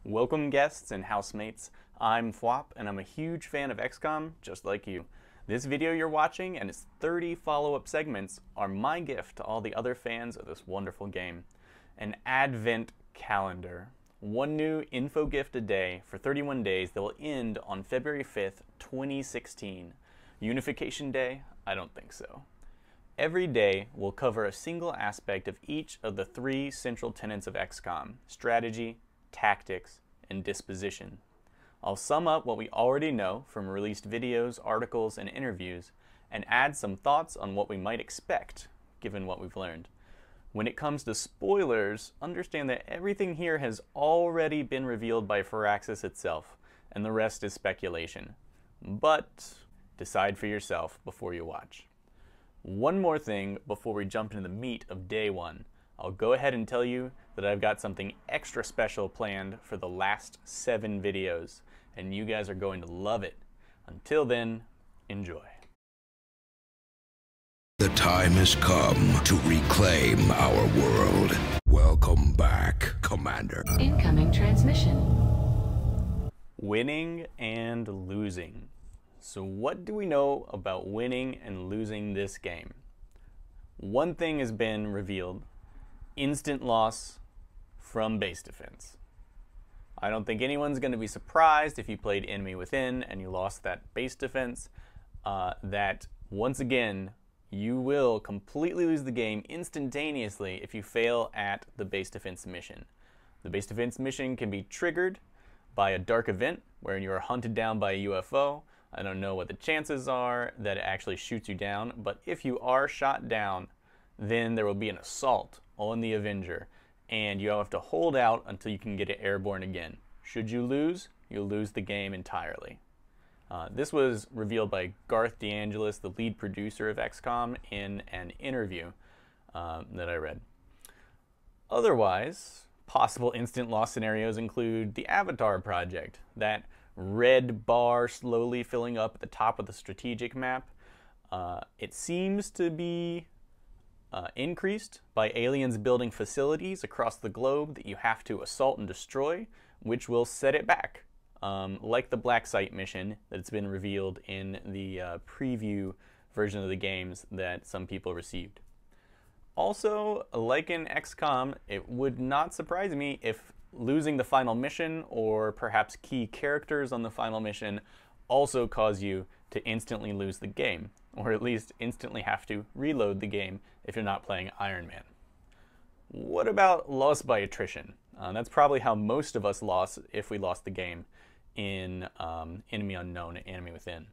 Welcome guests and housemates, I'm Phwop and I'm a huge fan of XCOM just like you. This video you're watching and its 30 follow-up segments are my gift to all the other fans of this wonderful game. An advent calendar. One new info gift a day for 31 days that will end on February 5th, 2016. Unification Day? I don't think so. Every day will cover a single aspect of each of the three central tenets of XCOM: strategy, tactics, and disposition. I'll sum up what we already know from released videos, articles, and interviews, and add some thoughts on what we might expect, given what we've learned. When it comes to spoilers, understand that everything here has already been revealed by Firaxis itself, and the rest is speculation. But decide for yourself before you watch. One more thing before we jump into the meat of day one. I'll go ahead and tell you that I've got something extra special planned for the last 7 videos, and you guys are going to love it. Until then, enjoy. The time has come to reclaim our world. Welcome back, Commander. Incoming transmission. Winning and losing. So what do we know about winning and losing this game? One thing has been revealed: instant loss from base defense. I don't think anyone's going to be surprised if you played Enemy Within and you lost that base defense, that once again you will completely lose the game instantaneously if you fail at the base defense mission. The base defense mission can be triggered by a dark event where you are hunted down by a UFO. I don't know what the chances are that it actually shoots you down, but if you are shot down, then there will be an assault on the Avenger, and you have to hold out until you can get it airborne again. Should you lose, you'll lose the game entirely. This was revealed by Garth DeAngelis, the lead producer of XCOM, in an interview that I read. Otherwise, possible instant loss scenarios include the Avatar project, that red bar slowly filling up at the top of the strategic map. It seems to be increased by aliens building facilities across the globe that you have to assault and destroy, which will set it back, like the Black Site mission that's been revealed in the preview version of the games that some people received. Also, like in XCOM, it would not surprise me if losing the final mission, or perhaps key characters on the final mission, also cause you to instantly lose the game, or at least instantly have to reload the game if you're not playing Iron Man. What about loss by attrition? That's probably how most of us lost if we lost the game in Enemy Unknown and Enemy Within.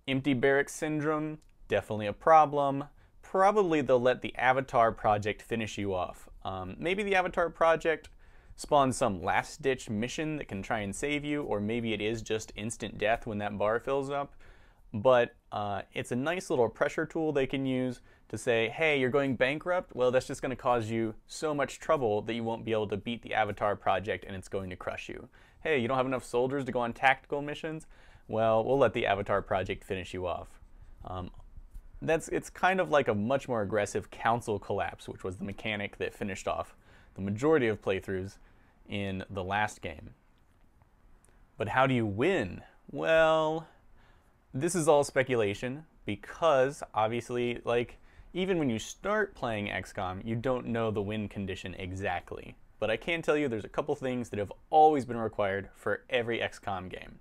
Empty barracks syndrome, definitely a problem. Probably they'll let the Avatar project finish you off. Maybe the Avatar project spawns some last-ditch mission that can try and save you, or maybe it is just instant death when that bar fills up. But it's a nice little pressure tool they can use to say, hey, you're going bankrupt? Well, that's just going to cause you so much trouble that you won't be able to beat the Avatar project and it's going to crush you. Hey, you don't have enough soldiers to go on tactical missions? Well, we'll let the Avatar project finish you off. It's kind of like a much more aggressive council collapse, which was the mechanic that finished off the majority of playthroughs in the last game. But how do you win? Well, this is all speculation, because obviously, like, even when you start playing XCOM, you don't know the win condition exactly. But I can tell you there's a couple things that have always been required for every XCOM game.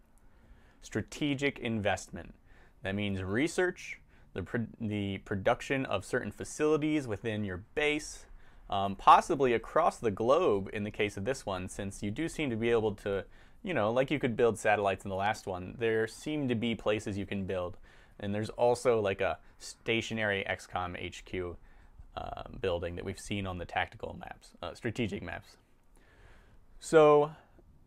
Strategic investment. That means research, the production of certain facilities within your base, possibly across the globe in the case of this one, since you do seem to be able to, you know, like you could build satellites in the last one, there seem to be places you can build. And there's also like a stationary XCOM HQ building that we've seen on the tactical maps, strategic maps. So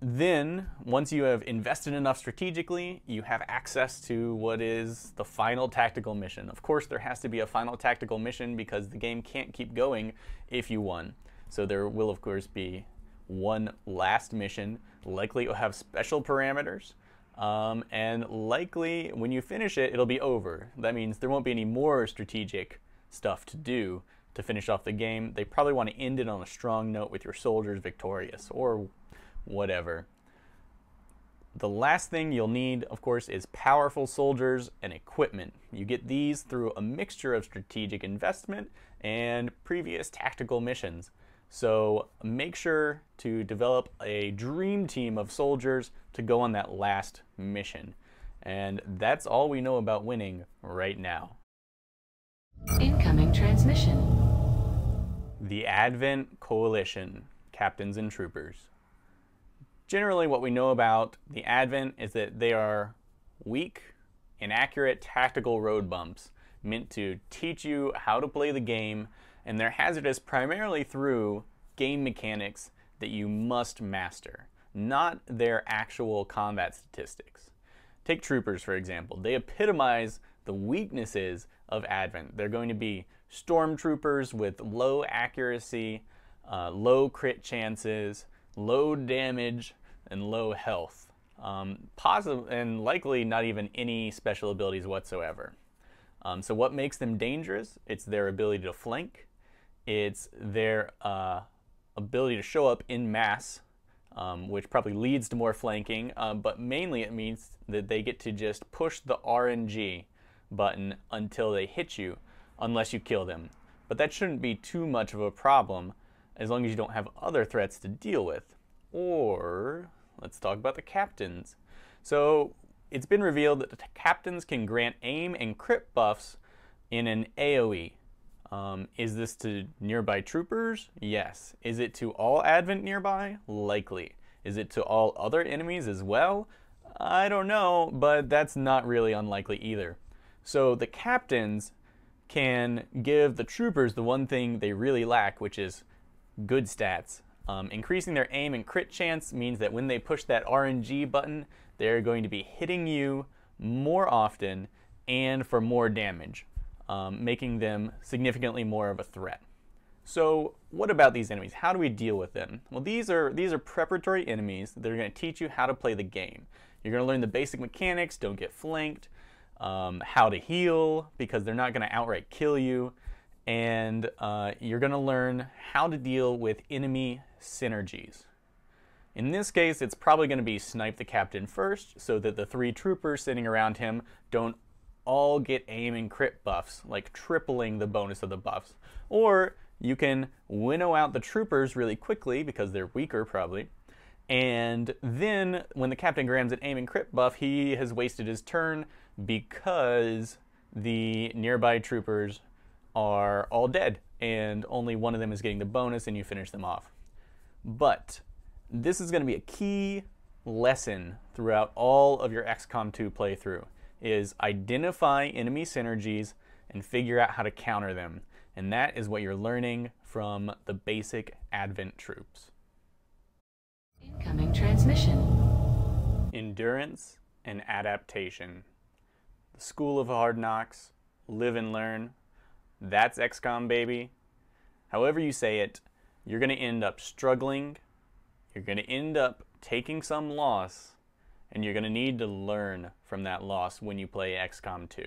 then, once you have invested enough strategically, you have access to what is the final tactical mission. Of course, there has to be a final tactical mission because the game can't keep going if you won. So there will, of course, be one last mission. Likely it will have special parameters. And likely, when you finish it, it'll be over. That means there won't be any more strategic stuff to do to finish off the game. They probably want to end it on a strong note with your soldiers victorious, or whatever. The last thing you'll need, of course, is powerful soldiers and equipment. You get these through a mixture of strategic investment and previous tactical missions. So make sure to develop a dream team of soldiers to go on that last mission. And that's all we know about winning right now. Incoming transmission. The Advent Coalition, Captains and Troopers. Generally, what we know about the Advent is that they are weak, inaccurate tactical road bumps meant to teach you how to play the game, and they're hazardous primarily through game mechanics that you must master, not their actual combat statistics. Take Troopers, for example. They epitomize the weaknesses of Advent. They're going to be stormtroopers with low accuracy, low crit chances, low damage, and low health. Possible and likely not even any special abilities whatsoever. So what makes them dangerous? It's their ability to flank. It's their ability to show up in mass, which probably leads to more flanking, but mainly it means that they get to just push the RNG button until they hit you, unless you kill them. But that shouldn't be too much of a problem as long as you don't have other threats to deal with. Or let's talk about the captains. So it's been revealed that the captains can grant aim and crit buffs in an AoE. Is this to nearby troopers? Yes. Is it to all Advent nearby? Likely. Is it to all other enemies as well? I don't know, but that's not really unlikely either. So the captains can give the troopers the one thing they really lack, which is good stats. Increasing their aim and crit chance means that when they push that RNG button, they're going to be hitting you more often and for more damage, making them significantly more of a threat. So what about these enemies? How do we deal with them? Well, these are preparatory enemies that are going to teach you how to play the game. You're going to learn the basic mechanics, don't get flanked, how to heal, because they're not going to outright kill you, and you're going to learn how to deal with enemy synergies. In this case, it's probably going to be snipe the captain first, so that the 3 troopers sitting around him don't all get aim and crit buffs, like tripling the bonus of the buffs. Or you can winnow out the troopers really quickly, because they're weaker probably, and then when the captain grabs an aim and crit buff, he has wasted his turn because the nearby troopers are all dead and only one of them is getting the bonus and you finish them off. But this is going to be a key lesson throughout all of your XCOM 2 playthrough, is identify enemy synergies and figure out how to counter them. And that is what you're learning from the basic Advent troops. Incoming transmission. Endurance and adaptation. The School of Hard Knocks, live and learn. That's XCOM, baby. However you say it, you're going to end up struggling, you're going to end up taking some loss, and you're going to need to learn from that loss when you play XCOM 2.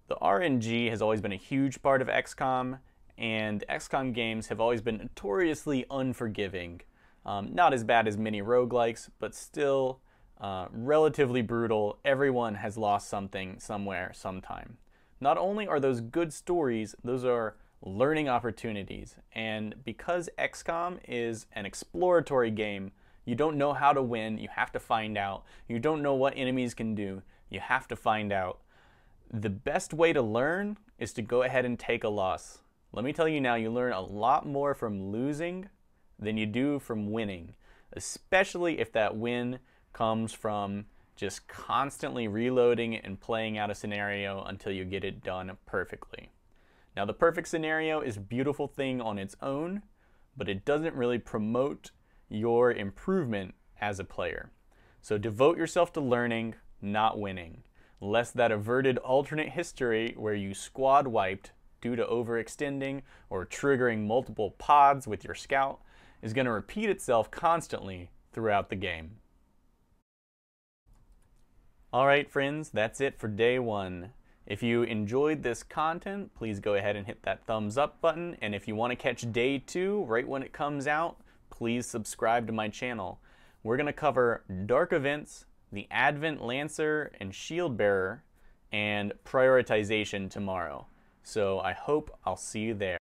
The RNG has always been a huge part of XCOM, and XCOM games have always been notoriously unforgiving. Not as bad as many roguelikes, but still relatively brutal. Everyone has lost something, somewhere, sometime. Not only are those good stories, those are learning opportunities. And because XCOM is an exploratory game, you don't know how to win, you have to find out. You don't know what enemies can do, you have to find out. The best way to learn is to go ahead and take a loss. Let me tell you now, you learn a lot more from losing than you do from winning, especially if that win comes from just constantly reloading and playing out a scenario until you get it done perfectly. Now, the perfect scenario is a beautiful thing on its own, but it doesn't really promote your improvement as a player. So devote yourself to learning, not winning, lest that averted alternate history where you squad wiped due to overextending or triggering multiple pods with your scout is going to repeat itself constantly throughout the game. Alright friends, that's it for day 1. If you enjoyed this content, please go ahead and hit that thumbs up button, and if you want to catch day 2 right when it comes out, please subscribe to my channel. We're going to cover Dark Events, the Advent Lancer and Shield Bearer, and prioritization tomorrow. So I hope I'll see you there.